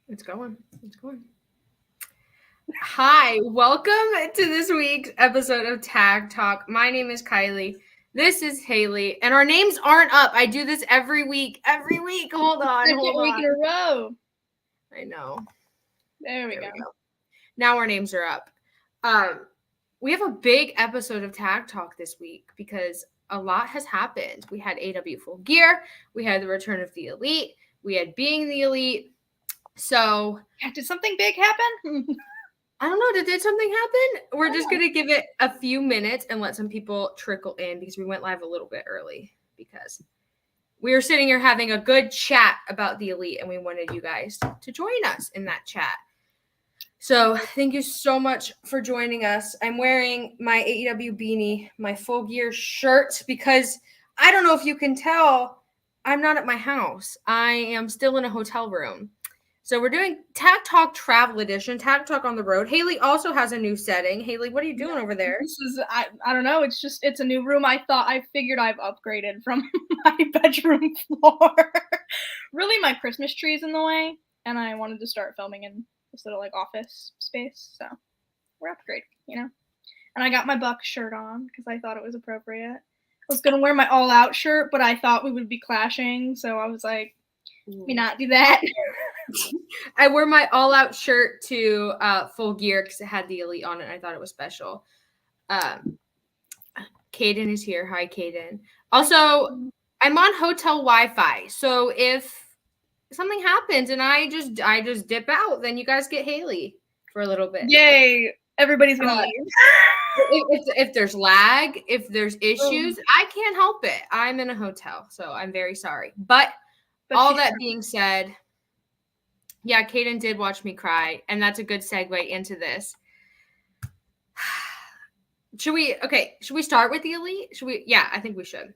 It's going. It's going. Hi, welcome to this week's episode of Tag Talk. My name is Kiley. This is Haley, and our names aren't up. I do this every week. Every week. Hold on. Second week in a row. I know. There we go. Now our names are up. We have a big episode of Tag Talk this week because a lot has happened. We had AEW Full Gear. We had the return of the Elite. We had Being the Elite. So, did something big happen? I don't know. Did something happen? We're just going to give it a few minutes and let some people trickle in because we went live a little bit early because we were sitting here having a good chat about the Elite and we wanted you guys to join us in that chat. So thank you so much for joining us. I'm wearing my AEW beanie, my Full Gear shirt because I don't know if you can tell, I'm not at my house. I am still in a hotel room. So we're doing Tag Talk Travel Edition, Tag Talk on the road. Haley also has a new setting. Haley, what are you doing over there? This is, I don't know. It's a new room. I figured I've upgraded from my bedroom floor. Really, my Christmas tree is in the way, and I wanted to start filming in this little office space. So we're upgrading, And I got my Bucks shirt on because I thought it was appropriate. I was gonna wear my All Out shirt, but I thought we would be clashing, so I was like, let me not do that. I wore my All Out shirt to Full Gear because it had the Elite on it. And I thought it was special. Kaden is here. Hi, Kaden. Also, I'm on hotel Wi-Fi, so if something happens and I just dip out, then you guys get Haley for a little bit. Yay! Everybody's gonna leave. If there's lag, if there's issues, I can't help it. I'm in a hotel, so I'm very sorry. But all that being said, yeah, Kaden did watch me cry, and that's a good segue into this. Should we start with the Elite? Yeah, I think we should.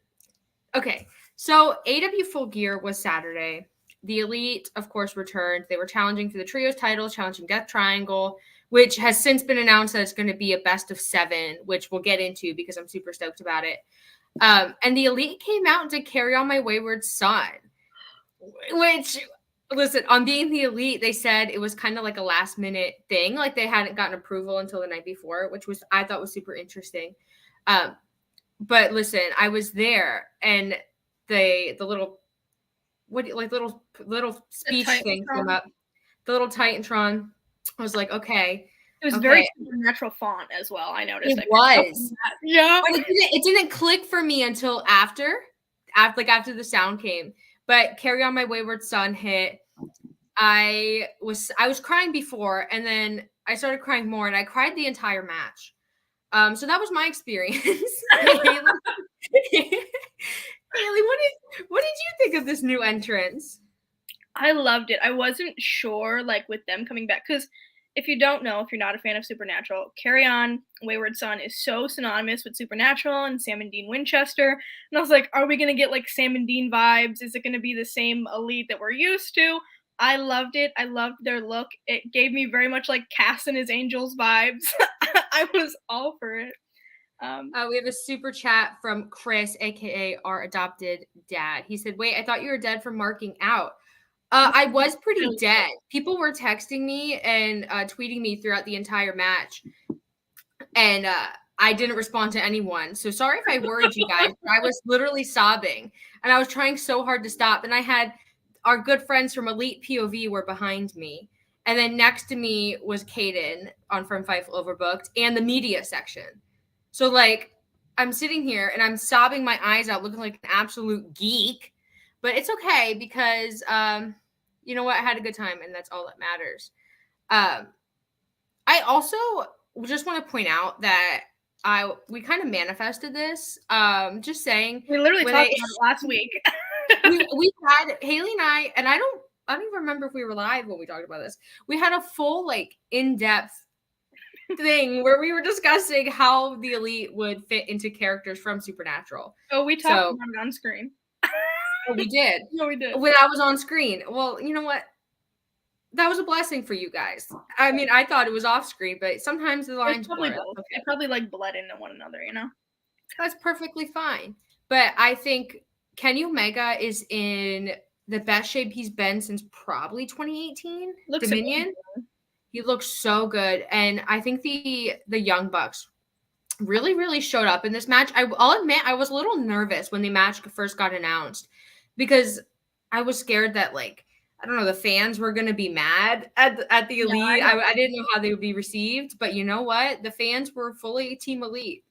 Okay, so AEW Full Gear was Saturday. The Elite, of course, returned. They were challenging for the Trios title, challenging Death Triangle, which has since been announced that it's going to be a best of 7, which we'll get into because I'm super stoked about it. And the Elite came out and did Carry On My Wayward Son, which, listen, on Being the Elite, they said it was kind of like a last minute thing. Like they hadn't gotten approval until the night before, which I thought was super interesting. But listen, I was there and the little little speech thing came up. The little Titantron. I was like, okay. It was very supernatural font as well. I noticed. It was. Yeah. But it didn't click for me until after the sound came. But Carry On My Wayward Son hit. I was crying before, and then I started crying more, and I cried the entire match. So that was my experience. Haley, what did you think of this new entrance? I loved it. I wasn't sure, with them coming back, because if you don't know, if you're not a fan of Supernatural, Carry On Wayward Son is so synonymous with Supernatural and Sam and Dean Winchester. And I was like, are we going to get Sam and Dean vibes? Is it going to be the same Elite that we're used to? I loved it. I loved their look. It gave me very much Cass and his Angels vibes. I was all for it. We have a super chat from Chris, aka our adopted dad. He said, wait, I thought you were dead from marking out. I was pretty dead. People were texting me and tweeting me throughout the entire match. And I didn't respond to anyone. So sorry if I worried you guys. I was literally sobbing. And I was trying so hard to stop. And I had our good friends from Elite POV were behind me. And then next to me was Kaden on From Fightful Overbooked and the media section. So, I'm sitting here and I'm sobbing my eyes out looking like an absolute geek. But it's okay because, you know what? I had a good time, and that's all that matters. I also just want to point out that we kind of manifested this. Just saying. We literally talked about it last week. we had Haley and I don't even remember if we were live when we talked about this. We had a full, in-depth thing where we were discussing how the Elite would fit into characters from Supernatural. Oh, we talked about it on screen. Oh, we did. No, we did. When I was on screen. Well, you know what? That was a blessing for you guys. I mean, I thought it was off screen, but sometimes the lines blur. It probably bled into one another, That's perfectly fine. But I think Kenny Omega is in the best shape he's been since probably 2018 Looks Dominion. amazing. He looks so good, and I think the Young Bucks really showed up in this match. I'll admit I was a little nervous when the match first got announced because I was scared that, like, I don't know, the fans were gonna be mad at the Elite. I didn't know how they would be received, but you know what? The fans were fully Team Elite.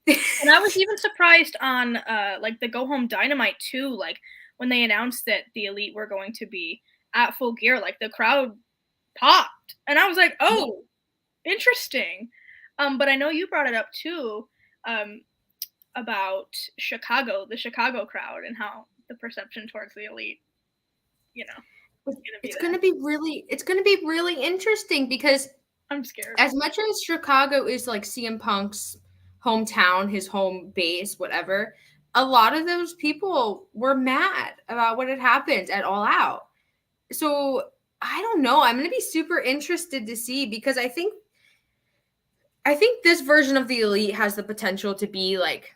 And I was even surprised on like the Go Home Dynamite too, like when they announced that the Elite were going to be at Full Gear, like the crowd popped. And I was like, oh, interesting. But I know you brought it up too, about Chicago, the Chicago crowd, and how the perception towards the Elite, you know, it's gonna be really interesting because I'm scared. As much as Chicago is like CM Punk's hometown, his home base, whatever, a lot of those people were mad about what had happened at All Out. So I don't know. I'm gonna be super interested to see because I think this version of the Elite has the potential to be like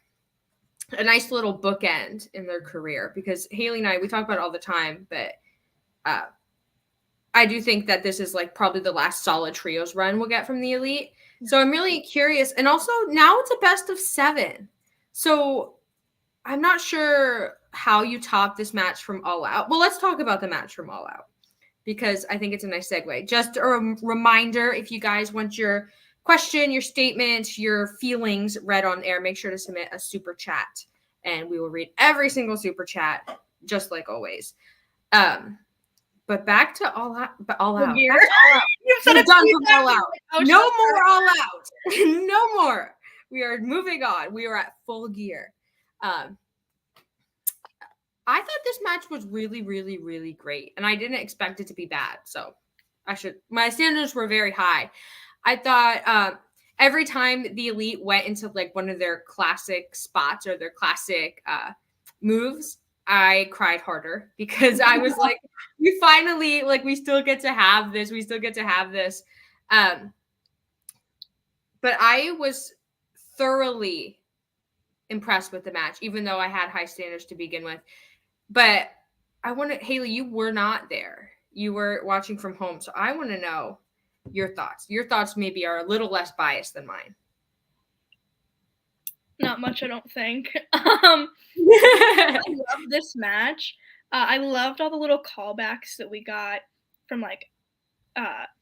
a nice little bookend in their career because Haley and I, we talk about it all the time, but I do think that this is like probably the last solid trios run we'll get from the Elite. So I'm really curious. And also now it's a best of 7. So I'm not sure how you top this match from All Out. Well, let's talk about the match from All Out because I think it's a nice segue. Just a reminder, if you guys want your question, your statement, your feelings read on air, make sure to submit a super chat and we will read every single super chat just like always. But back to All Out. But All Out. Gear. You've said it done from All Out. No more All Out. No more. We are moving on. We are at Full Gear. I thought this match was really great, and I didn't expect it to be bad. So my standards were very high. I thought every time the Elite went into like one of their classic spots or their classic moves, I cried harder because I was like, we finally, like, we still get to have this. We still get to have this. But I was thoroughly impressed with the match, even though I had high standards to begin with. But Haley, you were not there. You were watching from home. So I want to know your thoughts. Your thoughts maybe are a little less biased than mine. Not much, I don't think. I love this match. I loved all the little callbacks that we got from like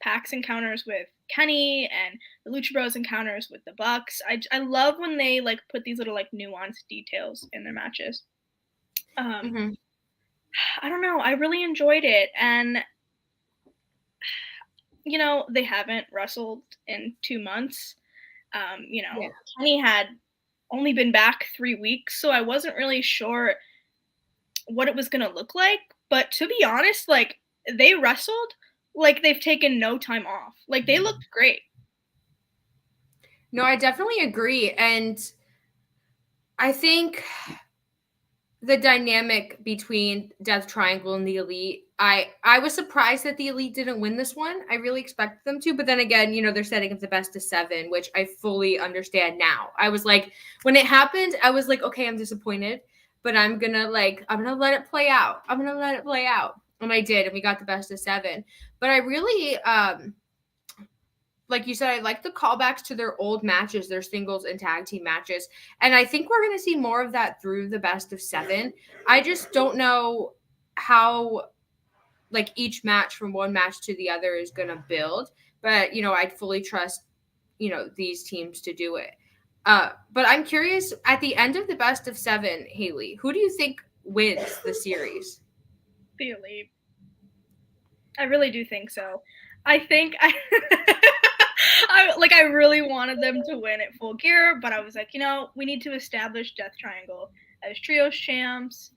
Pax encounters with Kenny and the Lucha Bros encounters with the Bucks. I love when they like put these little like nuanced details in their matches. I don't know. I really enjoyed it, and you know they haven't wrestled in 2 months. Kenny had only been back 3 weeks, so I wasn't really sure what it was going to look like. But to be honest, like they wrestled like they've taken no time off. Like they looked great. No, I definitely agree. And I think the dynamic between Death Triangle and the Elite, I was surprised that the Elite didn't win this one. I really expected them to. But then again, you know, they're setting up the best of 7, which I fully understand now. I was like, when it happened, I was like, okay, I'm disappointed. But I'm going to let it play out. And I did. And we got the best of 7. But I really, like you said, I like the callbacks to their old matches, their singles and tag team matches. And I think we're going to see more of that through the best of 7. I just don't know how, like, each match from one match to the other is going to build. But, you know, I'd fully trust, you know, these teams to do it. But I'm curious, at the end of the best of 7, Haley, who do you think wins the series? The Elite. I really do think so. I think I really wanted them to win at Full Gear, but I was like, you know, we need to establish Death Triangle as trios champs.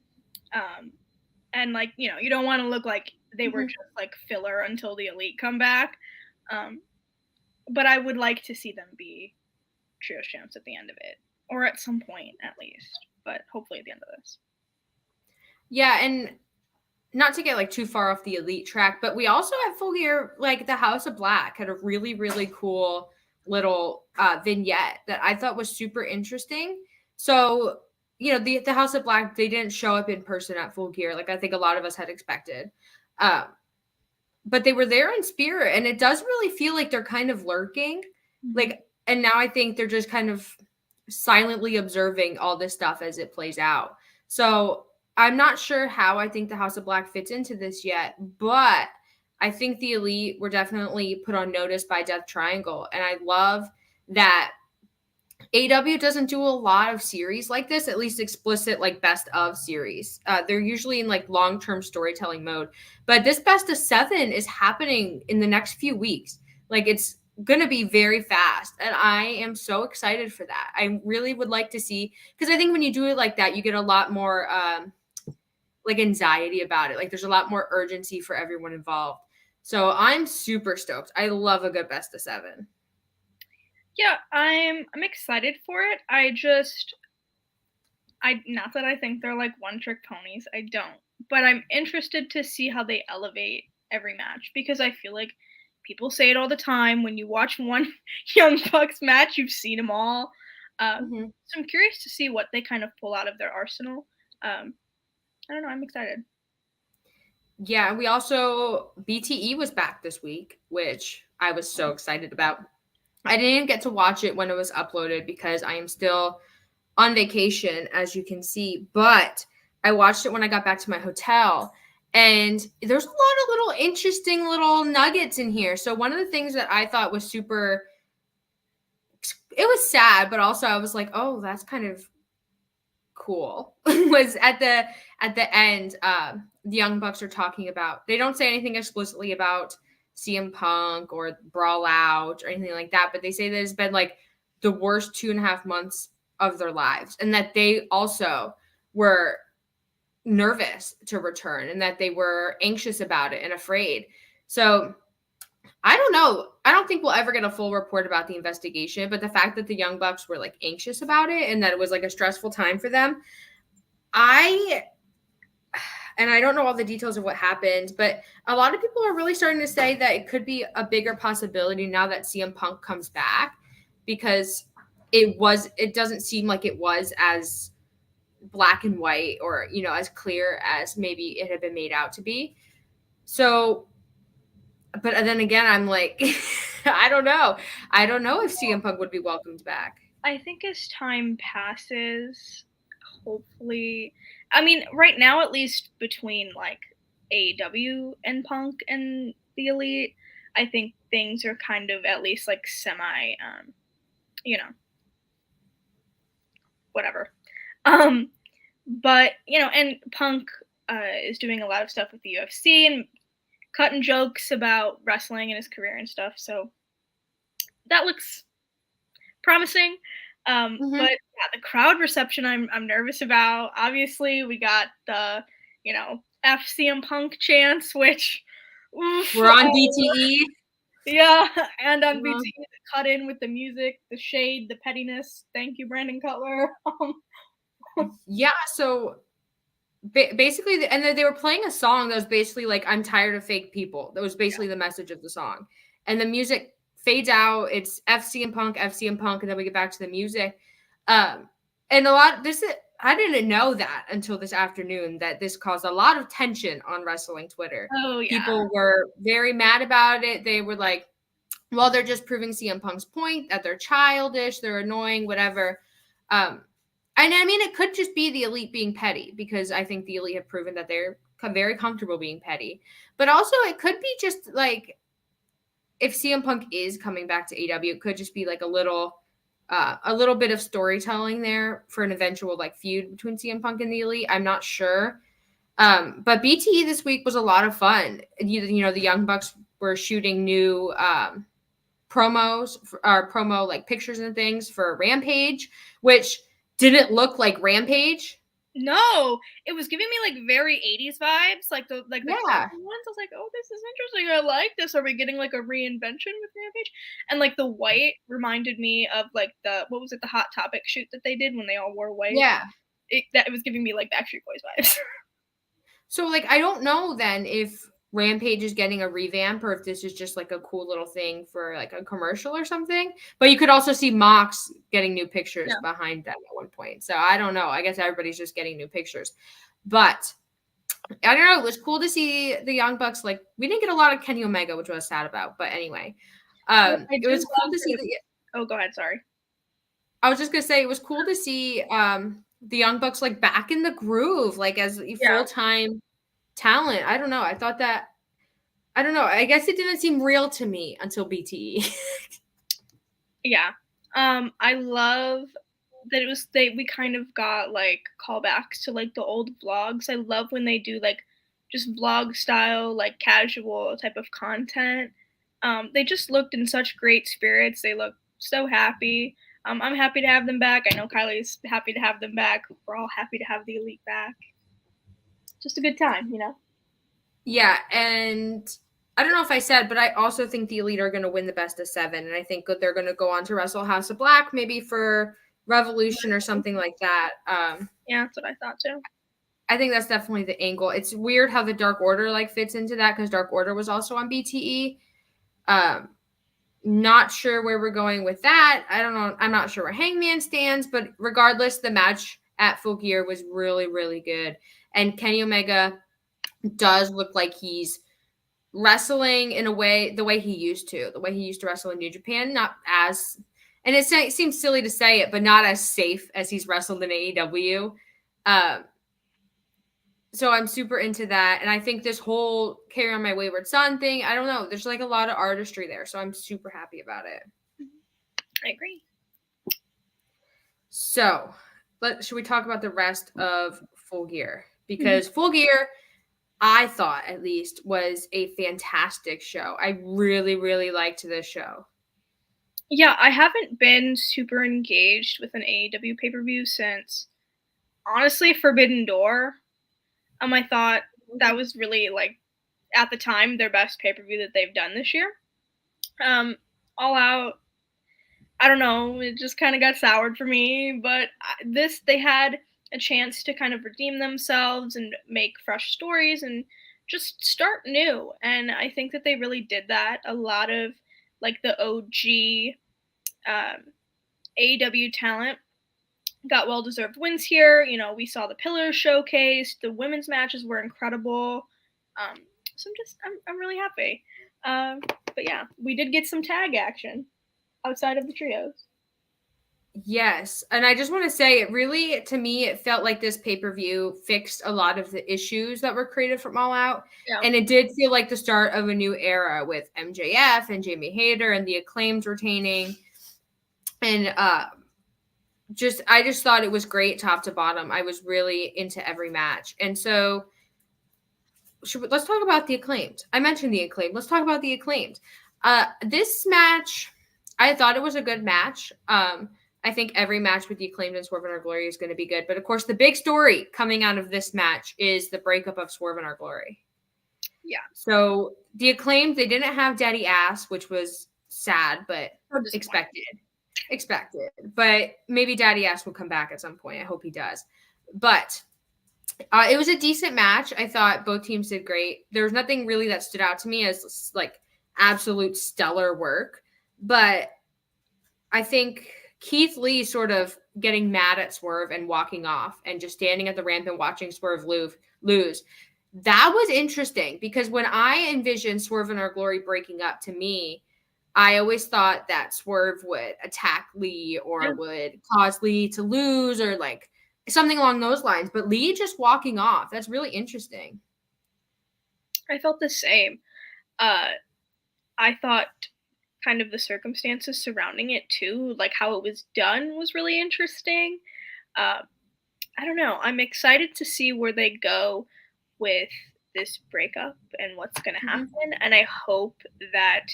And like, you know, you don't want to look like they were just like filler until the Elite come back. But I would like to see them be trios champs at the end of it, or at some point at least, but hopefully at the end of this. Yeah, and not to get like too far off the Elite track, but we also at Full Gear, like the House of Black had a really cool little vignette that I thought was super interesting. So the House of Black, they didn't show up in person at Full Gear like I think a lot of us had expected. But they were there in spirit, and it does really feel like they're kind of lurking. Like, and now I think they're just kind of silently observing all this stuff as it plays out. So I'm not sure how I think the House of Black fits into this yet, but I think the Elite were definitely put on notice by Death Triangle, and I love that AEW doesn't do a lot of series like this, at least explicit, like best of series. They're usually in like long-term storytelling mode, but this best of 7 is happening in the next few weeks. Like it's going to be very fast, and I am so excited for that. I really would like to see, because I think when you do it like that, you get a lot more like anxiety about it. Like there's a lot more urgency for everyone involved. So I'm super stoked. I love a good best of 7. Yeah, I'm excited for it. Not that I think they're like one-trick ponies. I don't. But I'm interested to see how they elevate every match, because I feel like people say it all the time. When you watch one Young Bucks match, you've seen them all. So I'm curious to see what they kind of pull out of their arsenal. I don't know. I'm excited. Yeah, we also BTE was back this week, which I was so excited about. I didn't get to watch it when it was uploaded because I am still on vacation, as you can see, but I watched it when I got back to my hotel, and there's a lot of little interesting little nuggets in here. So one of the things that I thought was it was sad, but also I was like, oh, that's kind of cool, was at the end, the Young Bucks are talking about, they don't say anything explicitly about CM Punk or Brawl Out or anything like that, but they say that it's been like the worst 2.5 months of their lives, and that they also were nervous to return, and that they were anxious about it and afraid. So I don't know. I don't think we'll ever get a full report about the investigation, but the fact that the Young Bucks were like anxious about it and that it was like a stressful time for them, and I don't know all the details of what happened, but a lot of people are really starting to say that it could be a bigger possibility now that CM Punk comes back, because it doesn't seem like it was as black and white or, as clear as maybe it had been made out to be. So, but then again, I'm like, I don't know. I don't know if CM Punk would be welcomed back. I think as time passes, hopefully, I mean, right now, at least between like AEW and Punk and the Elite, I think things are kind of at least like semi, whatever. But, and Punk is doing a lot of stuff with the UFC and cutting jokes about wrestling and his career and stuff. So that looks promising. But yeah, the crowd reception I'm nervous about. Obviously, we got the, FCM Punk chants, which we're on BTE. Yeah, and on BTE, cut in with the music, the shade, the pettiness. Thank you, Brandon Cutler. Yeah, so basically, and then they were playing a song that was basically like, I'm tired of fake people. That was basically the message of the song. And the music fades out. It's FCM Punk, and then we get back to the music. And I didn't know that until this afternoon, that this caused a lot of tension on wrestling Twitter. Oh, yeah. People were very mad about it. They were like, well, they're just proving CM Punk's point that they're childish, they're annoying, whatever. And I mean, it could just be the Elite being petty, because I think the Elite have proven that they're very comfortable being petty. But also, it could be just like, if CM Punk is coming back to AEW, it could just be like a little bit of storytelling there for an eventual like feud between CM Punk and the Elite. I'm not sure. But BTE this week was a lot of fun. The Young Bucks were shooting new promos or promo like pictures and things for Rampage, which didn't look like Rampage. No, it was giving me like very 80s vibes, like the ones. I was like, oh, this is interesting. I like this. Are we getting like a reinvention with Rampage? And like the white reminded me of like the Hot Topic shoot that they did when they all wore white. Yeah, it was giving me like Backstreet Boys vibes. So like, I don't know then if Rampage is getting a revamp or if this is just like a cool little thing for like a commercial or something. But you could also see Mox getting new pictures behind them at one point. So I don't know. I guess everybody's just getting new pictures. But I don't know. It was cool to see the Young Bucks. Like, we didn't get a lot of Kenny Omega, which I was sad about. But anyway, it was cool to see oh, go ahead. Sorry. I was just gonna say it was cool to see the Young Bucks like back in the groove, like as full-time talent. I don't know. I thought that I don't know. I guess it didn't seem real to me until BTE. Yeah. I love that we kind of got like callbacks to like the old vlogs. I love when they do like just vlog style, like casual type of content. They just looked in such great spirits. They look so happy. I'm happy to have them back. I know Kiley's happy to have them back. We're all happy to have the Elite back. Just a good time, you know? Yeah, and I don't know if I said, but I also think the Elite are going to win the best of 7, and I think they're going to go on to wrestle House of Black, maybe for Revolution or something like that. Yeah, that's what I thought too. I think that's definitely the angle. It's weird how the Dark Order like fits into that because Dark Order was also on BTE. Not sure where we're going with that. I don't know. I'm not sure where Hangman stands, but regardless, the match at Full Gear was really, really good. And Kenny Omega does look like he's wrestling in a way, the way he used to wrestle in New Japan, not as, and it seems silly to say it, but not as safe as he's wrestled in AEW. So I'm super into that. And I think this whole Carry On My Wayward Son thing, I don't know. There's like a lot of artistry there. So I'm super happy about it. I agree. So should we talk about the rest of Full Gear? Because Full Gear, I thought at least, was a fantastic show. I really, really liked this show. Yeah, I haven't been super engaged with an AEW pay-per-view since, honestly, Forbidden Door. I thought that was really, like, at the time, their best pay-per-view that they've done this year. All Out, I don't know, it just kind of got soured for me, but they had a chance to kind of redeem themselves and make fresh stories and just start new, and I think that they really did that. A lot of, like, the OG AEW talent got well-deserved wins here. You know, we saw the Pillars showcased. The women's matches were incredible. So I'm really happy. But yeah, we did get some tag action outside of the trios. Yes. And I just want to say it really, to me, it felt like this pay-per-view fixed a lot of the issues that were created from All Out. Yeah. And it did feel like the start of a new era with MJF and Jamie Hayter and the Acclaimed retaining. And I just thought it was great top to bottom. I was really into every match. And so let's talk about the Acclaimed. I mentioned the Acclaimed. Let's talk about the Acclaimed. This match, I thought it was a good match. I think every match with the Acclaimed and Swerve in Our Glory is going to be good. But, of course, the big story coming out of this match is the breakup of Swerve in Our Glory. Yeah. So the Acclaimed, they didn't have Daddy Ass, which was sad, but expected. But maybe Daddy Ass will come back at some point. I hope he does. But it was a decent match. I thought both teams did great. There was nothing really that stood out to me as, like, absolute stellar work. But I think Keith Lee sort of getting mad at Swerve and walking off and just standing at the ramp and watching Swerve lose. That was interesting because when I envisioned Swerve in Our Glory breaking up, to me, I always thought that Swerve would attack Lee or would cause Lee to lose or like something along those lines. But Lee just walking off, that's really interesting. I felt the same. I thought kind of the circumstances surrounding it too, like how it was done was really interesting. I don't know. I'm excited to see where they go with this breakup and what's going to happen. And I hope that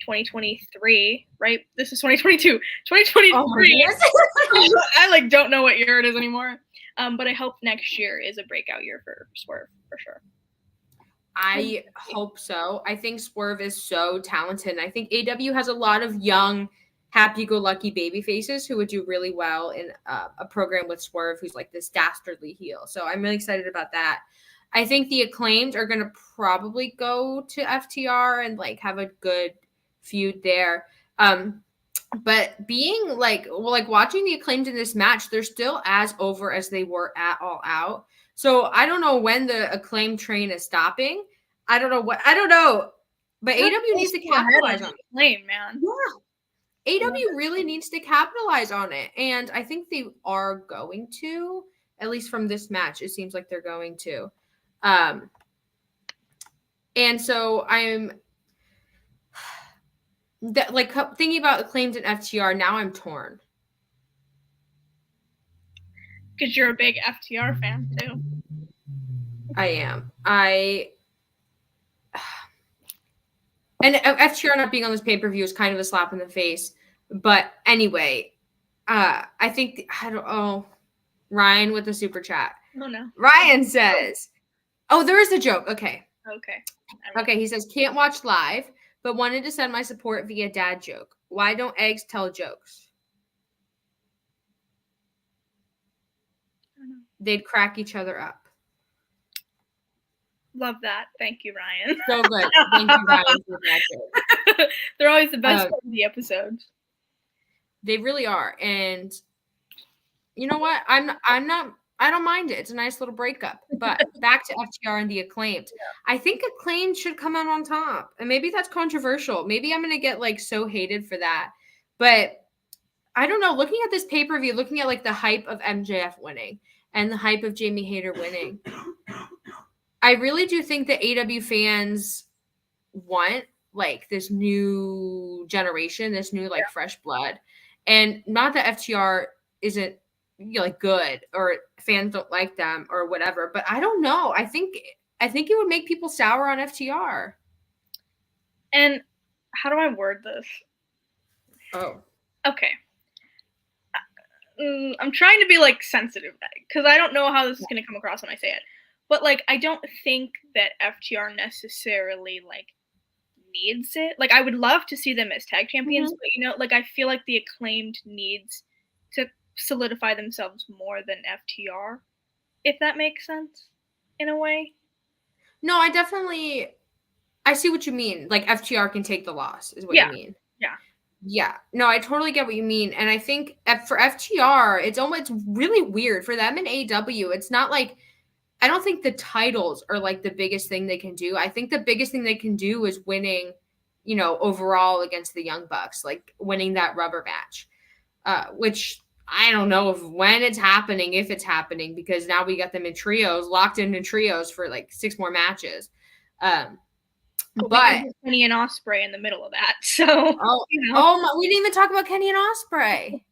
2023, right? This is 2022. 2023. Oh I don't know what year it is anymore. But I hope next year is a breakout year for Swerve for sure. I hope so. I think Swerve is so talented. And I think AEW has a lot of young, happy-go-lucky baby faces who would do really well in a program with Swerve, who's like this dastardly heel. So I'm really excited about that. I think the Acclaimed are going to probably go to FTR and like have a good feud there. But being like watching the Acclaimed in this match, they're still as over as they were at All Out. So I don't know when the Acclaimed train is stopping. I don't know. But AEW needs to capitalize on it. Acclaim, man. Yeah. AEW really needs to capitalize on it. And I think they are going to, at least from this match, it seems like they're going to. And so I'm like thinking about Acclaimed and FTR. Now I'm torn. Because you're a big FTR fan too. I am. And FTR not being on this pay-per-view is kind of a slap in the face. But anyway, I think Ryan with the super chat. Oh no. Ryan says, "Oh, there is a joke." Okay. Okay. He says, "Can't watch live, but wanted to send my support via dad joke. Why don't eggs tell jokes? They'd crack each other up." Love that. Thank you, Ryan. So good. Thank you, Ryan, for that joke. They're always the best part of the episodes. They really are. And you know what? I don't mind it. It's a nice little breakup. But back to FTR and the Acclaimed. Yeah. I think Acclaimed should come out on top. And maybe that's controversial. Maybe I'm going to get like so hated for that. But I don't know. Looking at this pay-per-view, looking at like the hype of MJF winning and the hype of Jamie Hayter winning, I really do think that AEW fans want like this new generation, this new like fresh blood. And not that FTR isn't like good or fans don't like them or whatever, but I don't know. I think it would make people sour on FTR. And how do I word this? Oh. Okay. I'm trying to be like sensitive because I don't know how this is going to come across when I say it. But like I don't think that FTR necessarily like needs it. Like I would love to see them as tag champions, but you know, like I feel like the Acclaimed needs to solidify themselves more than FTR, if that makes sense in a way. No, I see what you mean. Like FTR can take the loss is what you mean. Yeah. No, I totally get what you mean. And I think for FTR, it's really weird for them in AEW. It's not like, I don't think the titles are like the biggest thing they can do. I think the biggest thing they can do is winning, you know, overall against the Young Bucks, like winning that rubber match, which I don't know when it's happening, if it's happening, because now we got them in trios, locked in trios for like 6 more matches. But Kenny and Ospreay in the middle of that. So, we didn't even talk about Kenny and Ospreay.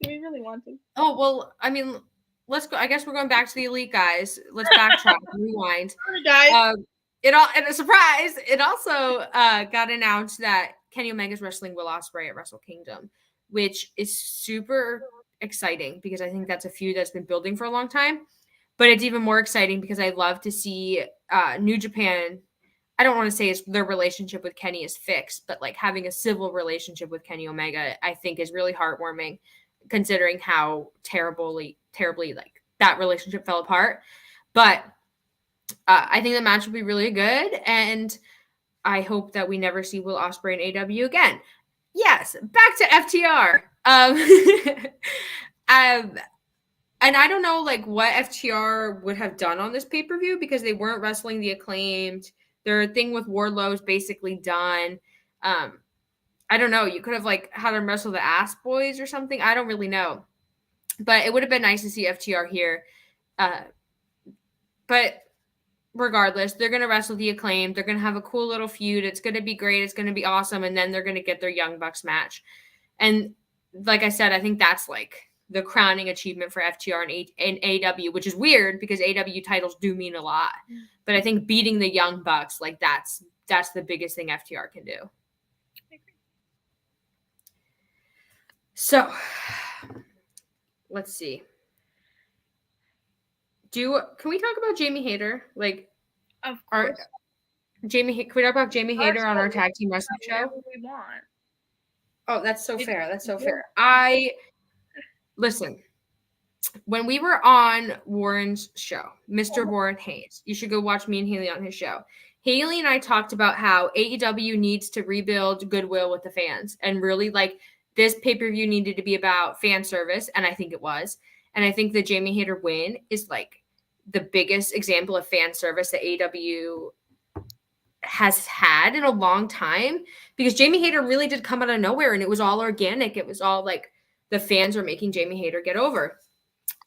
Do we really want to? Oh, well, I mean, let's go. I guess we're going back to the Elite guys. Let's backtrack, rewind. Guys. And a surprise, it also got announced that Kenny Omega's wrestling Will Ospreay at Wrestle Kingdom, which is super exciting because I think that's a feud that's been building for a long time. But it's even more exciting because I love to see New Japan. I don't want to say their relationship with Kenny is fixed, but like having a civil relationship with Kenny Omega, I think is really heartwarming, considering how terribly like that relationship fell apart. But I think the match will be really good, and I hope that we never see Will Ospreay in AEW again. Yes, back to FTR. And I don't know like what FTR would have done on this pay-per-view because they weren't wrestling the Acclaimed. Their thing with Wardlow is basically done. I don't know. You could have like had them wrestle the Ass Boys or something. I don't really know. But it would have been nice to see FTR here. But regardless, they're going to wrestle the Acclaimed. They're going to have a cool little feud. It's going to be great. It's going to be awesome. And then they're going to get their Young Bucks match. And like I said, I think that's like the crowning achievement for FTR and AEW, which is weird because AEW titles do mean a lot. But I think beating the Young Bucks, like that's the biggest thing FTR can do. So let's see. Can we talk about Jamie Hayter? Like, of course. Can we talk about Jamie Hayter on our tag team wrestling show? We want. Oh, that's so fair. That's so fair. Listen. when we were on Warren's show, Mr. Warren Hayes, you should go watch me and Haley on his show. Haley and I talked about how AEW needs to rebuild goodwill with the fans and really like this pay-per-view needed to be about fan service. And I think it was. And I think the Jamie Hayter win is like the biggest example of fan service that AEW has had in a long time because Jamie Hayter really did come out of nowhere and it was all organic. It was all like the fans were making Jamie Hayter get over.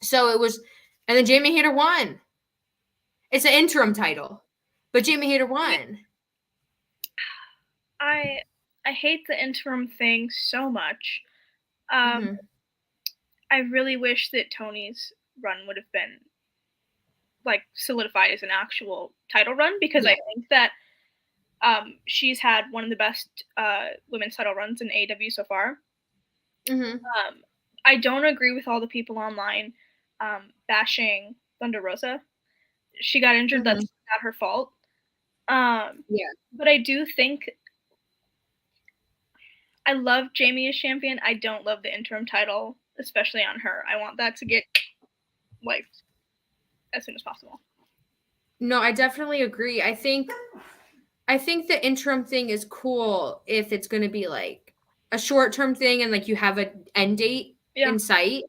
So it was, and then Jamie Hayter won. It's an interim title, but Jamie Hayter won. I hate the interim thing so much. I really wish that Tony's run would have been like solidified as an actual title run because I think that she's had one of the best women's title runs in AEW so far. I don't agree with all the people online bashing Thunder Rosa. She got injured. That's not her fault. But I do think I love Jamie as champion. I don't love the interim title, especially on her. I want that to get wiped as soon as possible. No, I definitely agree. I think the interim thing is cool if it's going to be like a short-term thing and like you have an end date in sight.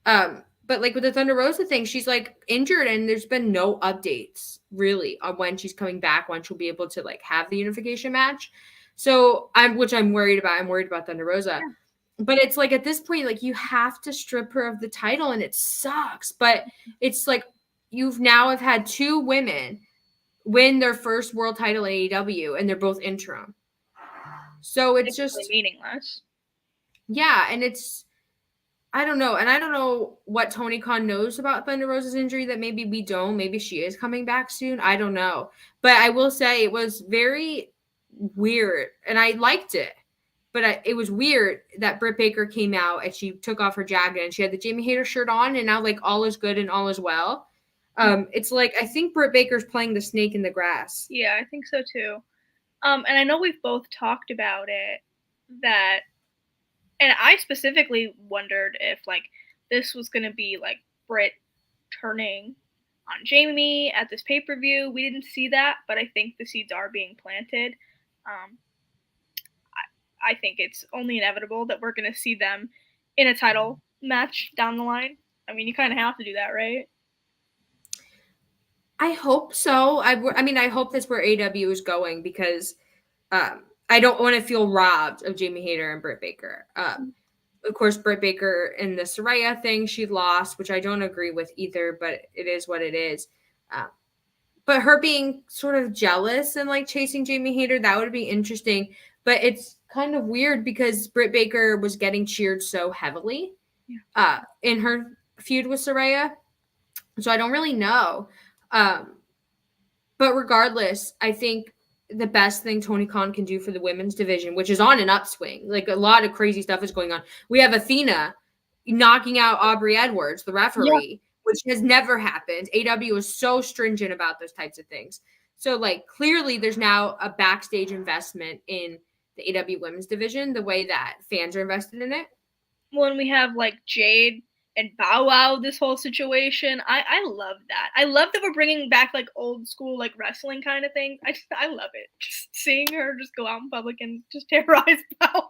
But like with the Thunder Rosa thing, she's like injured and there's been no updates really on when she's coming back, when she'll be able to like have the unification match. So I'm worried about. I'm worried about Thunder Rosa. Yeah. But it's like at this point, like you have to strip her of the title and it sucks. But it's like you've now have had two women win their first world title at AEW and they're both interim. So it's just meaningless. Yeah, and it's I don't know. And I don't know what Tony Khan knows about Thunder Rosa's injury that maybe we don't. Maybe she is coming back soon. I don't know. But I will say it was very weird. And I liked it. But it was weird that Britt Baker came out and she took off her jacket and she had the Jamie Hayter shirt on and now like all is good and all is well. It's like I think Britt Baker's playing the snake in the grass. Yeah, I think so too. And I know we've both talked about it that and I specifically wondered if like this was gonna be like Britt turning on Jamie at this pay-per-view. We didn't see that, but I think the seeds are being planted. I think it's only inevitable that we're gonna see them in a title match down the line. I mean, you kind of have to do that, right? I hope so. I mean, I hope that's where AEW is going because I don't want to feel robbed of Jamie Hayter and Britt Baker. Of course, Britt Baker in the Saraya thing, she lost, which I don't agree with either, but it is what it is. But her being sort of jealous and like chasing Jamie Hayter, that would be interesting. But it's kind of weird because Britt Baker was getting cheered so heavily in her feud with Saraya. So I don't really know. But regardless, I think the best thing Tony Khan can do for the women's division, which is on an upswing, like a lot of crazy stuff is going on. We have Athena knocking out Aubrey Edwards, the referee, which has never happened. AEW is so stringent about those types of things. So like clearly there's now a backstage investment in the AEW women's division, the way that fans are invested in it. Well, and we have like Jade and Bow Wow, this whole situation. I love that. I love that we're bringing back like old school like wrestling kind of thing. I love it. Just seeing her just go out in public and just terrorize Bow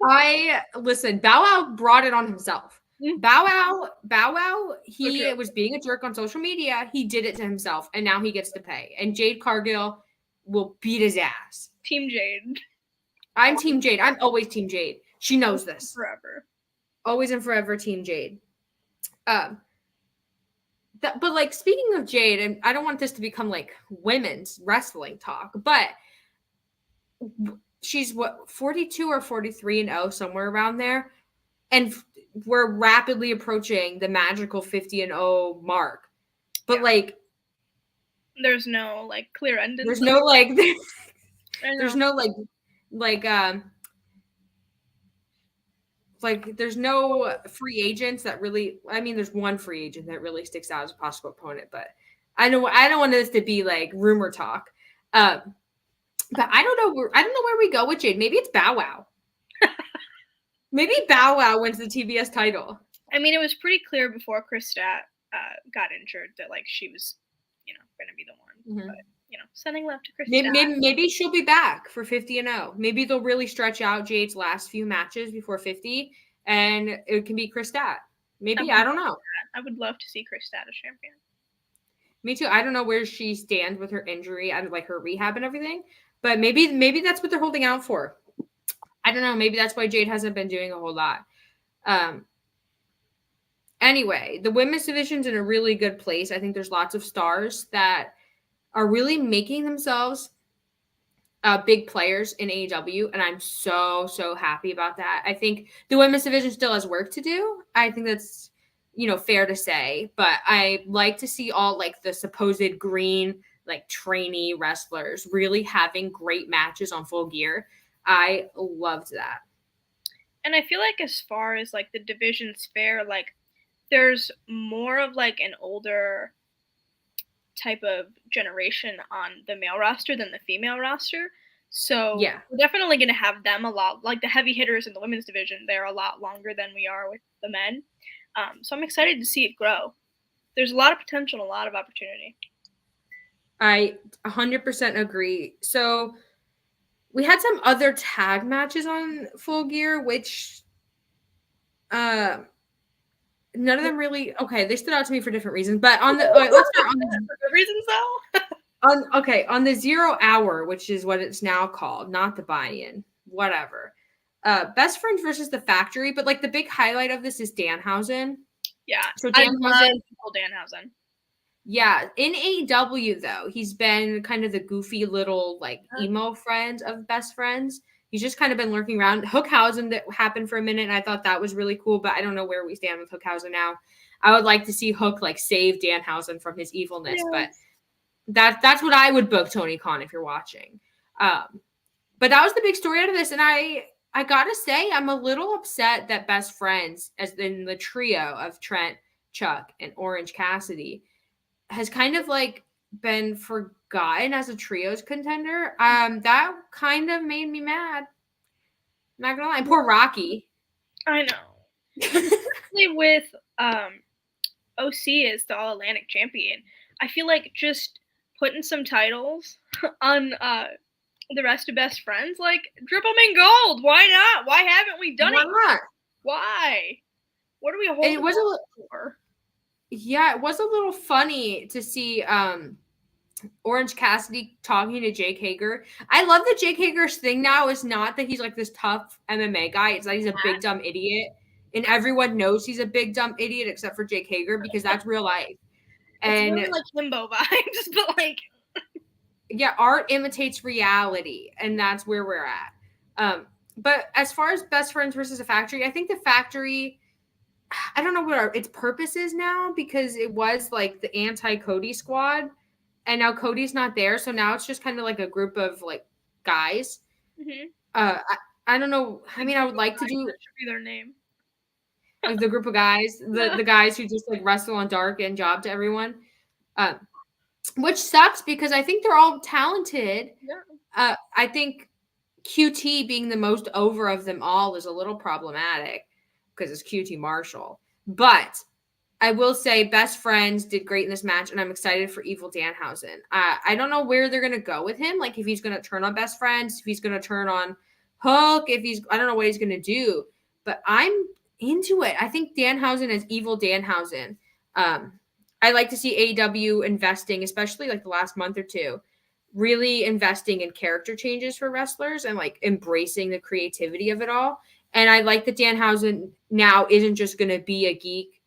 Wow. Listen, Bow Wow brought it on himself. Bow Wow, he was being a jerk on social media. He did it to himself, and now he gets to pay. And Jade Cargill will beat his ass. Team Jade. I'm Team Jade. I'm always Team Jade. She knows this. Forever. Always and forever Team Jade. But like speaking of Jade, and I don't want this to become like women's wrestling talk, but she's 42 or 43-0, somewhere around there. And we're rapidly approaching the magical 50-0 mark. But like there's no like clear end. There's no like there's no there's no free agents that really, I mean, there's one free agent that really sticks out as a possible opponent, but I don't want this to be like rumor talk. But I don't know where we go with Jade. Maybe it's Bow Wow. Maybe Bow Wow wins the TBS title. I mean, it was pretty clear before Chris Stat got injured that like she was, going to be the one. Mm-hmm. But sending love to Chris Maybe, Stat. maybe she'll be back for 50-0. Maybe they'll really stretch out Jade's last few matches before 50, and it can be Chris Stat. Maybe, I don't know. I would love to see Chris Stat as champion. Me too. I don't know where she stands with her injury and like her rehab and everything, but maybe that's what they're holding out for. I don't know. Maybe that's why Jade hasn't been doing a whole lot. Anyway, the women's division's in a really good place. I think there's lots of stars that are really making themselves big players in AEW, and I'm so happy about that. I think the women's division still has work to do. I think that's fair to say, but I like to see all like the supposed green like trainee wrestlers really having great matches on Full Gear. I loved that. And I feel like as far as like the division's fair, like there's more of like an older type of generation on the male roster than the female roster. So yeah, we're definitely going to have them a lot, like the heavy hitters in the women's division. They're a lot longer than we are with the men. So I'm excited to see it grow. There's a lot of potential and a lot of opportunity. I 100% agree. So we had some other tag matches on Full Gear, which none of them really they stood out to me for different reasons. But on the let's start on the for good reasons though. on the 0 hour, which is what it's now called, not the buy-in, whatever. Best Friends versus the Factory, but like the big highlight of this is Danhausen. Yeah, so Danhausen. Danhausen. Yeah, in AEW though, he's been kind of the goofy little like emo friend of Best Friends. He's just kind of been lurking around. Hookhausen that happened for a minute, and I thought that was really cool, but I don't know where we stand with Hookhausen now. I would like to see Hook like save Danhausen from his evilness, but that's what I would book Tony Khan if you're watching. But that was the big story out of this, and I gotta say I'm a little upset that Best Friends, as in the trio of Trent, Chuck, and Orange Cassidy, has kind of like been forgotten as a trios contender. That kind of made me mad. Not gonna lie, poor Rocky. I know. Especially with OC as the All Atlantic champion, I feel like just putting some titles on the rest of Best Friends, like drip them in gold. Why not? Why haven't we done it? Why not? Why? What are we holding for? Yeah, it was a little funny to see Orange Cassidy talking to Jake Hager. I love that Jake Hager's thing now is not that he's like this tough MMA guy. It's that he's a big dumb idiot. And everyone knows he's a big dumb idiot except for Jake Hager because that's real life. And it's really like Himbo vibes, but like yeah, art imitates reality, and that's where we're at. But as far as Best Friends versus a Factory, I think the Factory, I don't know what its purpose is now, because it was like the anti-Cody squad, and now Cody's not there, so now it's just kind of like a group of like guys. Mm-hmm. I don't know. I mean, I would like to do that should be their name. Like the group of guys, the guys who just like wrestle on Dark and job to everyone, which sucks because I think they're all talented. Yeah. I think QT being the most over of them all is a little problematic because it's QT Marshall. But I will say Best Friends did great in this match, and I'm excited for Evil Danhausen. I don't know where they're going to go with him, like if he's going to turn on Best Friends, if he's going to turn on Hook, I don't know what he's going to do, but I'm into it. I think Danhausen is Evil Danhausen. I like to see AEW investing, especially like the last month or two, really investing in character changes for wrestlers and like embracing the creativity of it all. And I like that Danhausen now isn't just going to be a geek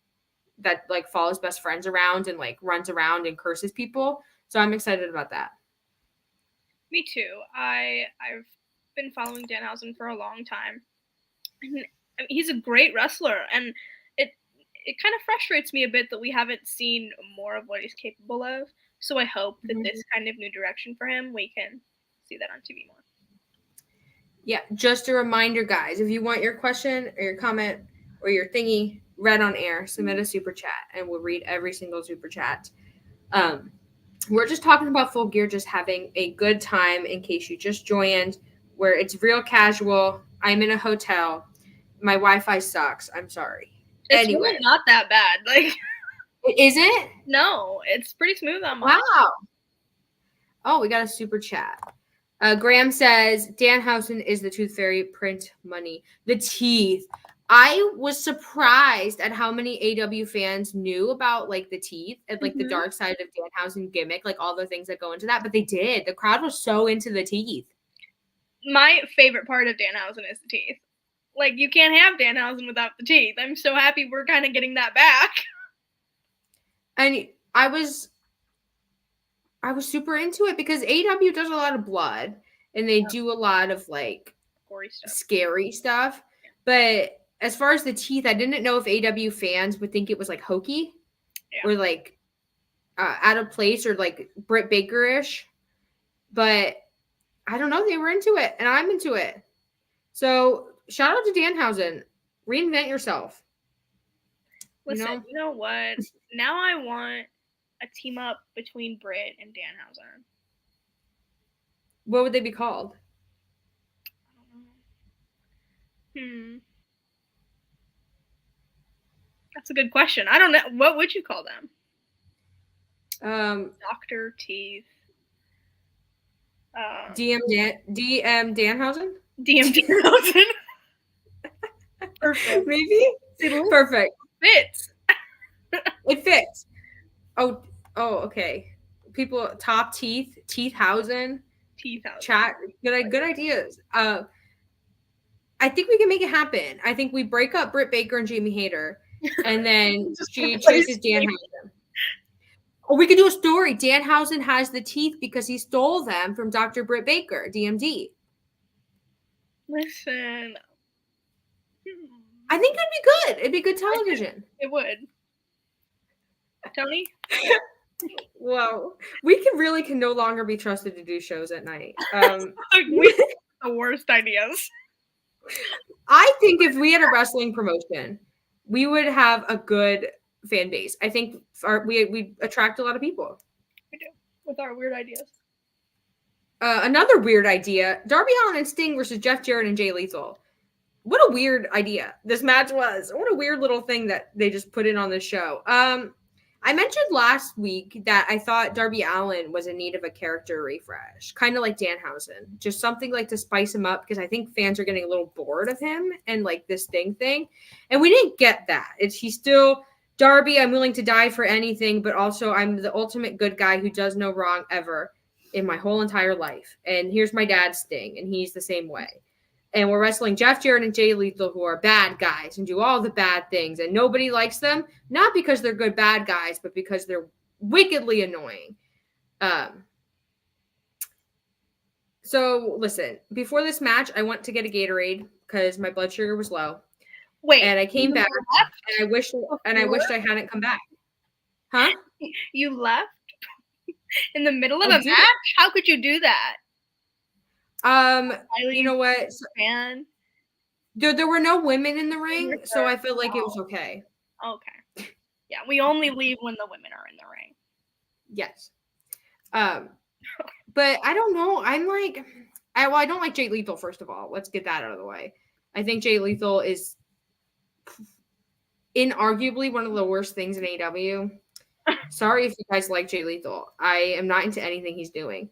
that like follows Best Friends around and like runs around and curses people. So I'm excited about that. Me too. I've been following Danhausen for a long time. And he's a great wrestler, and it kind of frustrates me a bit that we haven't seen more of what he's capable of. So I hope that this kind of new direction for him, we can see that on TV more. Yeah, just a reminder, guys, if you want your question or your comment or your thingy read on air, submit a super chat, and we'll read every single super chat. We're just talking about Full Gear, just having a good time in case you just joined, where it's real casual. I'm in a hotel. My Wi-Fi sucks. I'm sorry. It's really not that bad. Like, is it? No, it's pretty smooth on mine. Wow. Oh, we got a super chat. Graham says Danhausen is the Tooth Fairy. Print money. The teeth. I was surprised at how many AW fans knew about like the teeth and like the dark side of Danhausen gimmick, like all the things that go into that. But they did. The crowd was so into the teeth. My favorite part of Danhausen is the teeth. Like, you can't have Danhausen without the teeth. I'm so happy we're kind of getting that back. And I was super into it because AEW does a lot of blood and they do a lot of like gory stuff, scary stuff. But as far as the teeth, I didn't know if AEW fans would think it was like hokey or like out of place or like Britt Baker-ish. But I don't know. They were into it and I'm into it. So shout out to Danhausen. Reinvent yourself. Listen, you know what? Now I want a team up between Britt and Danhausen. What would they be called? I don't know. That's a good question. I don't know. What would you call them? Dr. Teeth. DM Danhausen? DM Danhausen. Perfect. Maybe? Perfect. Fits. It fits. Oh, okay. People, top teeth, Teethhausen. Chat. Good ideas. I think we can make it happen. I think we break up Britt Baker and Jamie Hayter, and then she chases Danhausen. Or we could do a story. Danhausen has the teeth because he stole them from Dr. Britt Baker, DMD. Listen. I think it'd be good. It'd be good television. It would. Tony? Wow. We can no longer be trusted to do shows at night. We have the worst ideas. I think if we had a wrestling promotion, we would have a good fan base. I think we attract a lot of people. We do, with our weird ideas. Another weird idea, Darby Allin and Sting versus Jeff Jarrett and Jay Lethal. What a weird idea this match was. What a weird little thing that they just put in on this show. I mentioned last week that I thought Darby Allin was in need of a character refresh, kind of like Danhausen, just something like to spice him up because I think fans are getting a little bored of him and like this Sting thing. And we didn't get that. He's still Darby, I'm willing to die for anything, but also I'm the ultimate good guy who does no wrong ever in my whole entire life. And here's my dad's Sting, and he's the same way. And we're wrestling Jeff Jarrett and Jay Lethal, who are bad guys and do all the bad things. And nobody likes them, not because they're good bad guys, but because they're wickedly annoying. So, listen, before this match, I went to get a Gatorade because my blood sugar was low. Wait. And I came back, and I wished I hadn't come back. Huh? You left in the middle of a match? How could you do that? You know what? Man. There were no women in the ring, so I feel like it was okay. Okay. Yeah, we only leave when the women are in the ring. Yes. But I don't know. I'm like, I don't like Jay Lethal, first of all. Let's get that out of the way. I think Jay Lethal is inarguably one of the worst things in AEW. Sorry if you guys like Jay Lethal. I am not into anything he's doing.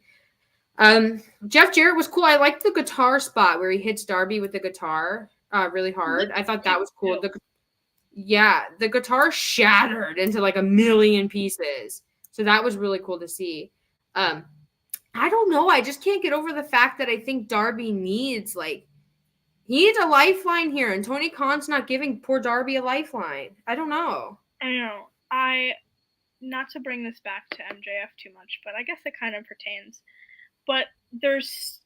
Jeff Jarrett was cool. I liked the guitar spot where he hits Darby with the guitar really hard. I thought that was cool. The guitar shattered into like a million pieces. So that was really cool to see. I don't know. I just can't get over the fact that I think Darby needs a lifeline here, and Tony Khan's not giving poor Darby a lifeline. I don't know. I know. Not to bring this back to MJF too much, but I guess it kind of pertains. But there's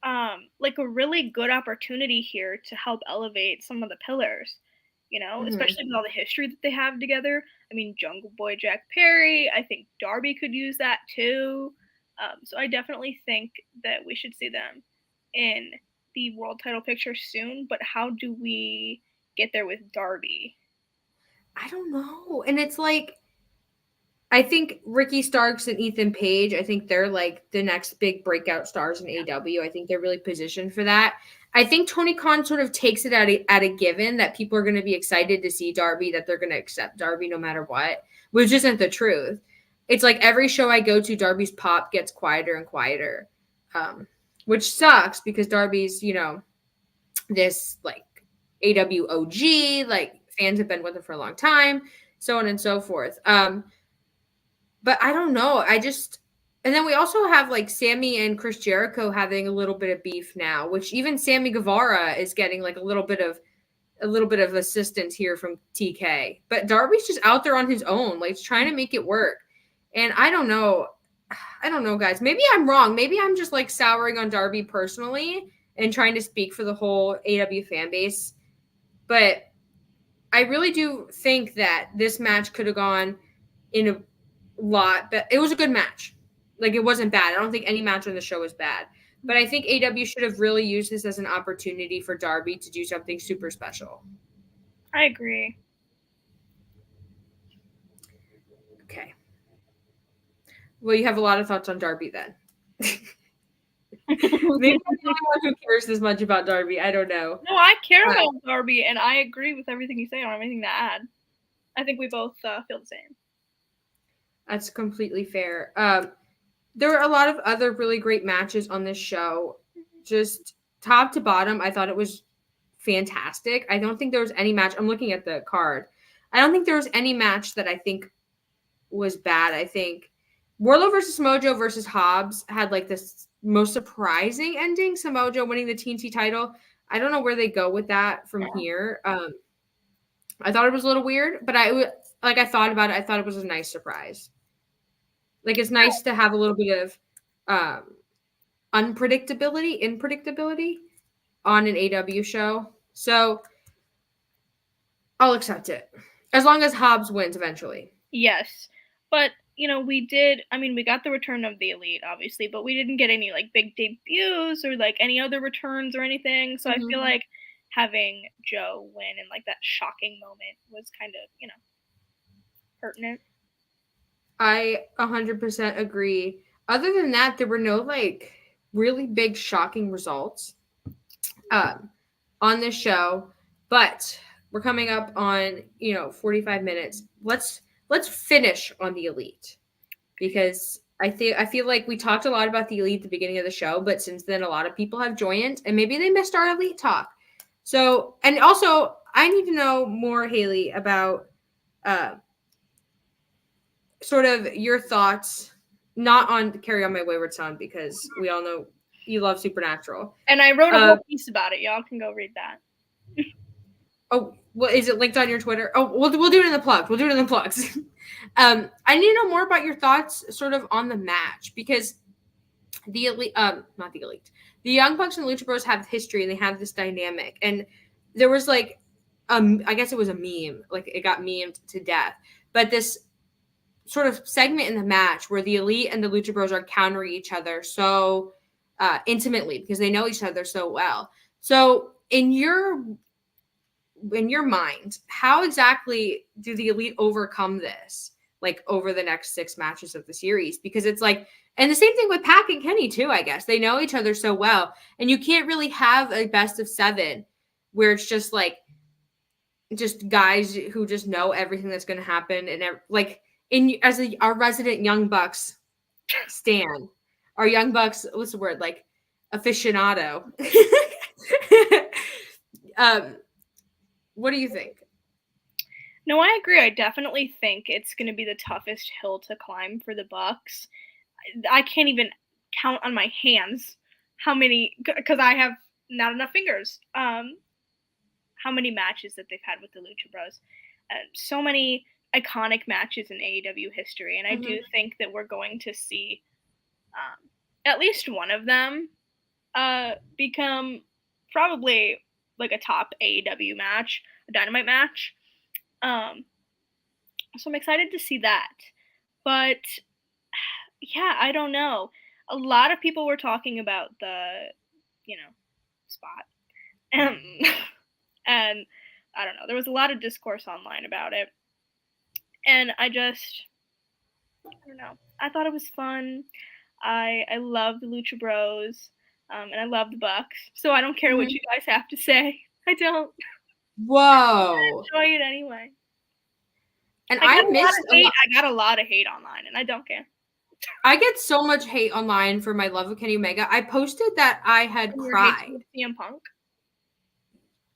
like a really good opportunity here to help elevate some of the pillars, especially with all the history that they have together. I mean, Jungle Boy Jack Perry, I think Darby could use that too. So I definitely think that we should see them in the world title picture soon. But how do we get there with Darby? I don't know. And it's like, I think Ricky Starks and Ethan Page, I think they're like the next big breakout stars in AEW. I think they're really positioned for that. I think Tony Khan sort of takes it at a given that people are going to be excited to see Darby, that they're going to accept Darby no matter what, which isn't the truth. It's like every show I go to, Darby's pop gets quieter and quieter, which sucks because Darby's, this like AWOG, like fans have been with him for a long time, so on and so forth. But I don't know. And then we also have like Sammy and Chris Jericho having a little bit of beef now, which even Sammy Guevara is getting like a little bit of assistance here from TK. But Darby's just out there on his own, like trying to make it work. And I don't know. I don't know, guys. Maybe I'm wrong. Maybe I'm just like souring on Darby personally and trying to speak for the whole AW fan base. But I really do think that this match could have gone in a lot, but it was a good match. Like, it wasn't bad. I don't think any match on the show was bad. But I think AW should have really used this as an opportunity for Darby to do something super special. I agree. Okay. Well, you have a lot of thoughts on Darby then. Maybe I'm the only one who cares this much about Darby. I don't know. No, I care about Darby, and I agree with everything you say. I don't have anything to add. I think we both feel the same. That's completely fair. There were a lot of other really great matches on this show. Just top to bottom, I thought it was fantastic. I don't think there was any match. I'm looking at the card. I don't think there was any match that I think was bad. I think Wardlow versus Mojo versus Hobbs had like this most surprising ending. Samoa Joe winning the TNT title. I don't know where they go with that from here. I thought it was a little weird, but I thought about it. I thought it was a nice surprise. Like, it's nice to have a little bit of unpredictability on an AW show. So I'll accept it as long as Hobbs wins eventually. Yes, but we got the return of the Elite, obviously, but we didn't get any like big debuts or like any other returns or anything. So I feel like having Joe win in like that shocking moment was kind of pertinent. I 100% agree. Other than that, there were no like really big shocking results on this show, but we're coming up on 45 minutes. Let's finish on the Elite, because I feel like we talked a lot about the Elite at the beginning of the show, but since then a lot of people have joined and maybe they missed our Elite talk. So, and also I need to know more, Haley, about sort of your thoughts, not on Carry On My Wayward Son, because we all know you love Supernatural. And I wrote a whole piece about it. Y'all can go read that. Oh, well, is it linked on your Twitter? Oh, we'll do it in the plugs. We'll do it in the plugs. I need to know more about your thoughts sort of on the match, because the Elite, not the Elite, the Young Bucks and Lucha Bros have history and they have this dynamic. And there was like, I guess it was a meme, like it got memed to death. But this sort of segment in the match where the Elite and the Lucha Bros are countering each other so intimately because they know each other so well. So in your mind, how exactly do the Elite overcome this, like over the next 6 matches of the series? Because it's like, and the same thing with Pac and Kenny too, I guess. They know each other so well, and you can't really have a best of 7 where it's just like just guys who just know everything that's going to happen. And like our resident Young Bucks stan, our Young Bucks, what's the word, like aficionado. What do you think? No, I agree. I definitely think it's going to be the toughest hill to climb for the Bucks. I can't even count on my hands how many, because I have not enough fingers, how many matches that they've had with the Lucha Bros. So many iconic matches in AEW history, and I do think that we're going to see at least one of them become probably like a top AEW match, a Dynamite match. So I'm excited to see that. But yeah, I don't know. A lot of people were talking about the, spot. And I don't know. There was a lot of discourse online about it. And I just, I don't know. I thought it was fun. I love the Lucha Bros, and I love the Bucks. So I don't care what you guys have to say. I don't. Whoa. Enjoy it anyway. And I got I a lot missed of a hate. lot. I got a lot of hate online, and I don't care. I get so much hate online for my love of Kenny Omega. I posted that I had And your hatred cried. of CM Punk.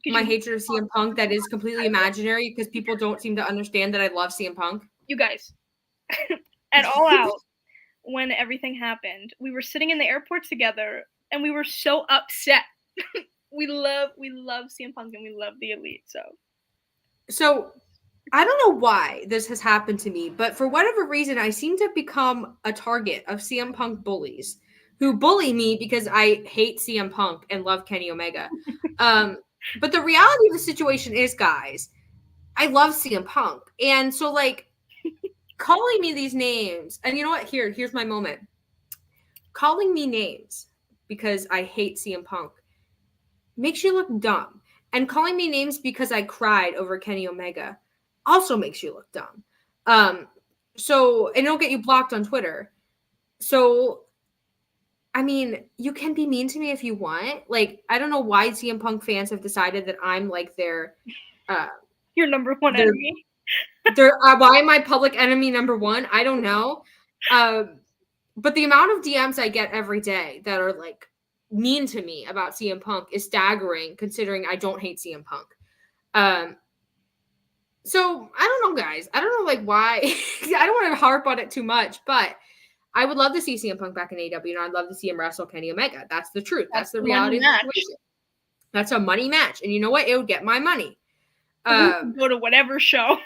My hatred of CM Punk that is completely imaginary because people don't seem to understand that I love CM Punk. You guys, at All Out, when everything happened, we were sitting in the airport together, and we were so upset. we love CM Punk, and we love the Elite. So I don't know why this has happened to me, but for whatever reason, I seem to become a target of CM Punk bullies who bully me because I hate CM Punk and love Kenny Omega. But the reality of the situation is, guys, I love CM Punk. And so, like, calling me these names, and you know what? Here's my moment. Calling me names because I hate CM Punk makes you look dumb. And calling me names because I cried over Kenny Omega also makes you look dumb. So, and it'll get you blocked on Twitter. So, I mean, you can be mean to me if you want. Like, I don't know why CM Punk fans have decided that I'm like their your number one enemy. Why am I public enemy number one? I don't know. But the amount of DMs I get every day that are like mean to me about CM Punk is staggering, considering I don't hate CM Punk. So I don't know, guys. I don't know like why. I don't want to harp on it too much, but I would love to see CM Punk back in AEW, and I'd love to see him wrestle Kenny Omega. That's the truth. That's the reality of the situation. That's a money match, and you know what? It would get my money. Go to whatever show.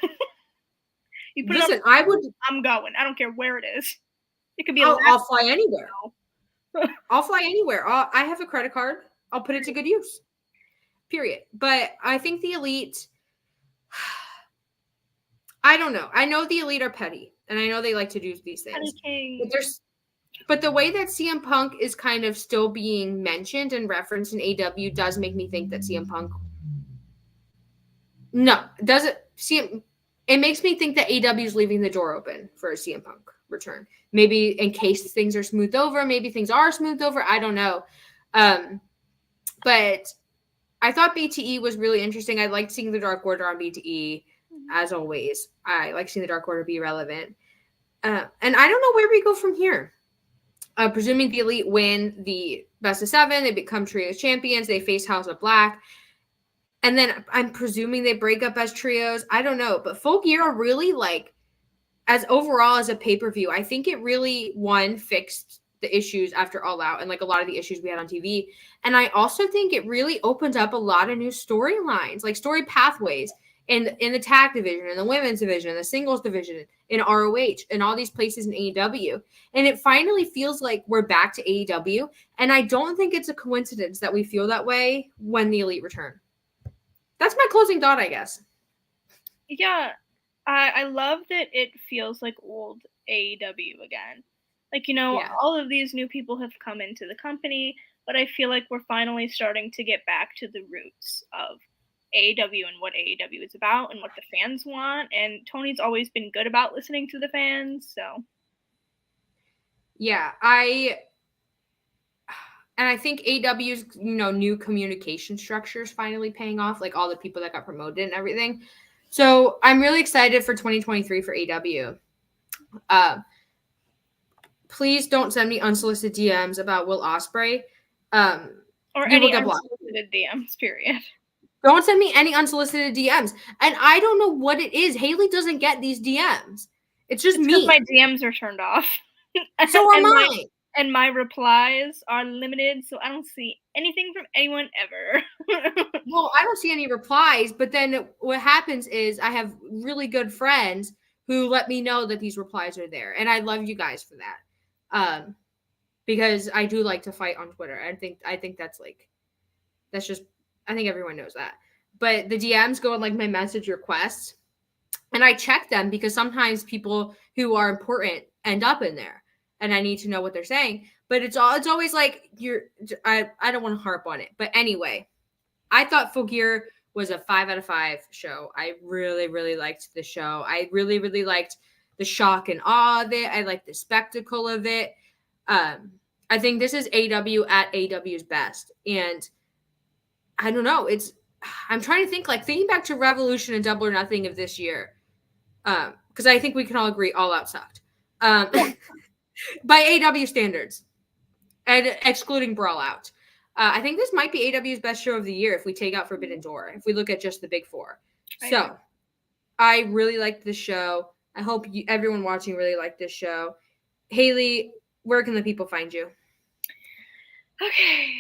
You put listen, it on, I would. I'm going. I don't care where it is. It could be. I'll fly anywhere. I'll fly anywhere. I have a credit card. I'll put it to good use. Period. But I think the Elite. I don't know. I know the Elite are petty, and I know they like to do these things. But the way that CM Punk is kind of still being mentioned and referenced in AEW does make me think that CM Punk. No, doesn't CM. It makes me think that AEW is leaving the door open for a CM Punk return. Maybe in case things are smoothed over. Maybe things are smoothed over. I don't know. But I thought BTE was really interesting. I liked seeing the Dark Order on BTE, as always. I like seeing the Dark Order be relevant. And I don't know where we go from here. Presuming the Elite win the best of 7, they become trios champions, they face House of Black. And then I'm presuming they break up as trios. I don't know. But Full Gear really, like, as overall as a pay-per-view, I think it really, fixed the issues after All Out and, like, a lot of the issues we had on TV. And I also think it really opened up a lot of new storylines, like story pathways in the tag division, in the women's division, the singles division, in ROH, and all these places in AEW. And it finally feels like we're back to AEW. And I don't think it's a coincidence that we feel that way when the Elite return. That's my closing thought, I guess. Yeah, I love that it feels like old AEW again. Like, all of these new people have come into the company, but I feel like we're finally starting to get back to the roots of AEW and what AEW is about and what the fans want. And Tony's always been good about listening to the fans, so. Yeah, and I think AEW's, new communication structure is finally paying off, like all the people that got promoted and everything. So I'm really excited for 2023 for AEW. Please don't send me unsolicited DMs about Will Ospreay. Or any unsolicited DMs, period. Don't send me any unsolicited DMs. And I don't know what it is. Haley doesn't get these DMs. It's just me. My DMs are turned off. So are mine. And my replies are limited, so I don't see anything from anyone ever. Well, I don't see any replies, but then what happens is I have really good friends who let me know that these replies are there. And I love you guys for that. Because I do like to fight on Twitter. I think that's just, I think everyone knows that. But the DMs go in like my message requests, and I check them because sometimes people who are important end up in there, and I need to know what they're saying. But it's always like I don't want to harp on it. But anyway, I thought Full Gear was a 5 out of 5 show. I really, really liked the show. I really, really liked the shock and awe of it. I like the spectacle of it. I think this is AEW at AEW's best. And I don't know. I'm trying to think, like, thinking back to Revolution and Double or Nothing of this year. Because I think we can all agree All Out sucked. By AEW standards. And excluding Brawl Out. I think this might be AEW's best show of the year if we take out Forbidden Door, if we look at just the big four. So, I really liked the show. I hope everyone watching really liked this show. Haley, where can the people find you? Okay.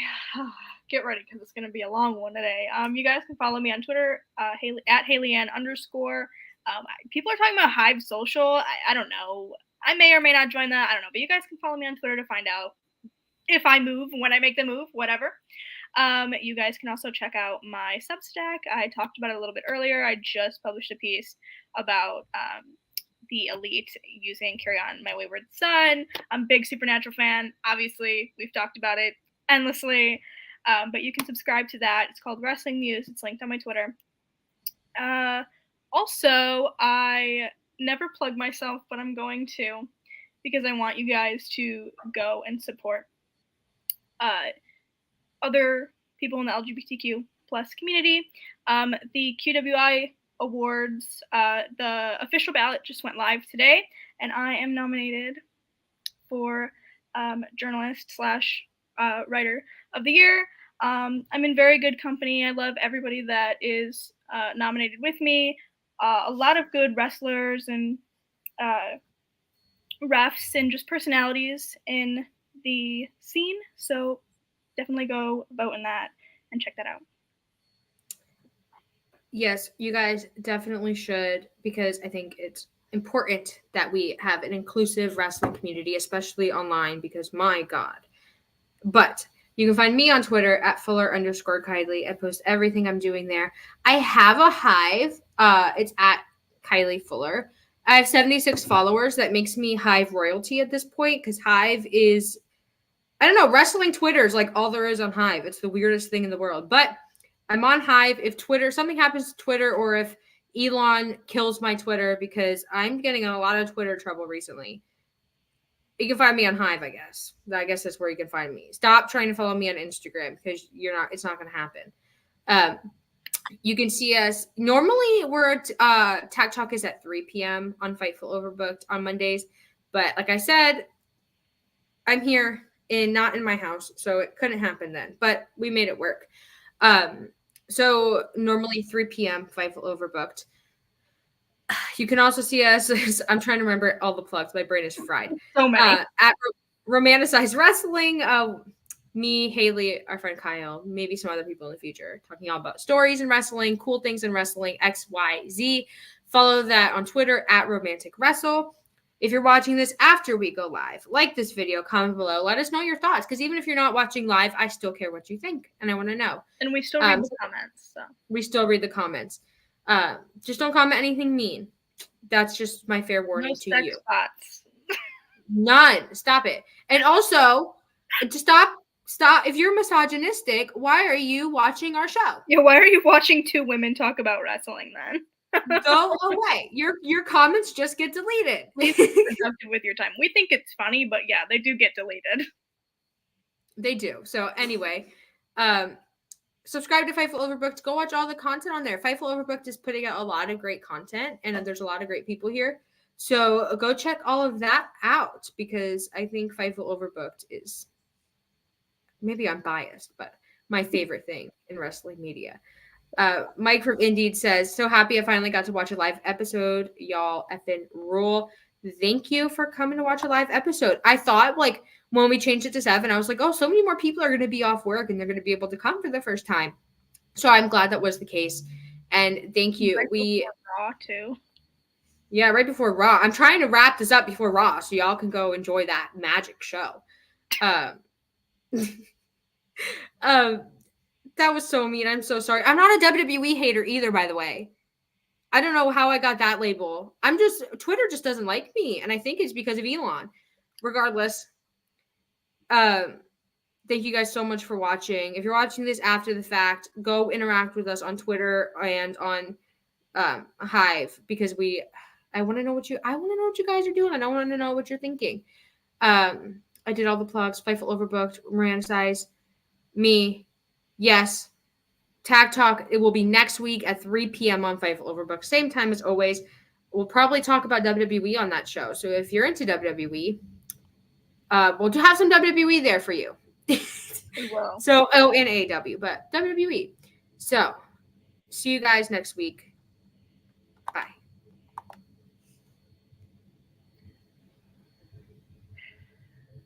Get ready because it's going to be a long one today. You guys can follow me on Twitter, Haley, at HaleyAnn_. People are talking about Hive Social. I don't know. I may or may not join that. I don't know. But you guys can follow me on Twitter to find out if I move, when I make the move, whatever. You guys can also check out my Substack. I talked about it a little bit earlier. I just published a piece about the Elite using Carry On My Wayward Son. I'm a big Supernatural fan. Obviously, we've talked about it endlessly. But you can subscribe to that. It's called Wrestling Muse. It's linked on my Twitter. Also, I never plug myself, but I'm going to because I want you guys to go and support other people in the LGBTQ plus community. The QWI Awards, the official ballot just went live today, and I am nominated for journalist / writer of the year. I'm in very good company. I love everybody that is nominated with me. A lot of good wrestlers and refs and just personalities in the scene. So definitely go vote in that and check that out. Yes, you guys definitely should, because I think it's important that we have an inclusive wrestling community, especially online, because my God. But you can find me on Twitter at Fuller_Kiley. I post everything I'm doing there. I have a Hive. It's at Kiley Fuller. I have 76 followers. That makes me Hive royalty at this point, because Hive is, I don't know, wrestling Twitter is like all there is on Hive. It's the weirdest thing in the world. But I'm on Hive. If something happens to Twitter, or if Elon kills my Twitter, because I'm getting in a lot of Twitter trouble recently, you can find me on Hive, I guess. I guess that's where you can find me. Stop trying to follow me on Instagram, because it's not going to happen. You can see us. Normally, we're at Tech Talk is at 3 p.m. on Fightful Overbooked on Mondays. But like I said, I'm here not in my house, so it couldn't happen then. But we made it work. So normally 3 p.m. Fightful Overbooked. You can also see us. I'm trying to remember all the plugs. My brain is fried. So many. At Romanticized Wrestling. Me, Haley, our friend Kyle, maybe some other people in the future, talking all about stories in wrestling, cool things in wrestling, XYZ. Follow that on Twitter at Romantic Wrestle. If you're watching this after we go live, like this video, comment below. Let us know your thoughts, because even if you're not watching live, I still care what you think, and I want to know. And we still read the comments. So. We still read the comments. Just don't comment anything mean. That's just my fair warning to you. Spots. None. Stop it. And also, stop. If you're misogynistic, why are you watching our show? Yeah, why are you watching two women talk about wrestling then? Go away. Your comments just get deleted. Please be productive with your time. We think it's funny, but yeah, they do get deleted. They do. So anyway, subscribe to Fightful Overbooked. Go watch all the content on there. Fightful Overbooked is putting out a lot of great content, and there's a lot of great people here. So go check all of that out, because I think Fightful Overbooked is, maybe I'm biased, but my favorite thing in wrestling media. Mike from Indeed says, so happy I finally got to watch a live episode. Y'all effing rule. Thank you for coming to watch a live episode. I thought, like, when we changed it to 7, I was like, oh, so many more people are going to be off work and they're going to be able to come for the first time. So I'm glad that was the case. And thank you. Right before Raw, too. Yeah, right before Raw. I'm trying to wrap this up before Raw so y'all can go enjoy that magic show. That was so mean. I'm so sorry. I'm not a WWE hater either, by the way. I don't know how I got that label. Twitter just doesn't like me, and I think it's because of Elon. Regardless, thank you guys so much for watching. If you're watching this after the fact, go interact with us on Twitter and on Hive, because we I want to know what you guys are doing, and I want to know what you're thinking. I did all the plugs. Fightful Overbooked, Miranda Size, me, yes. Tag Talk, it will be next week at 3 p.m. on Fightful Overbooked. Same time as always. We'll probably talk about WWE on that show. So if you're into WWE, we'll have some WWE there for you. Wow. So, and AEW, but WWE. So, see you guys next week.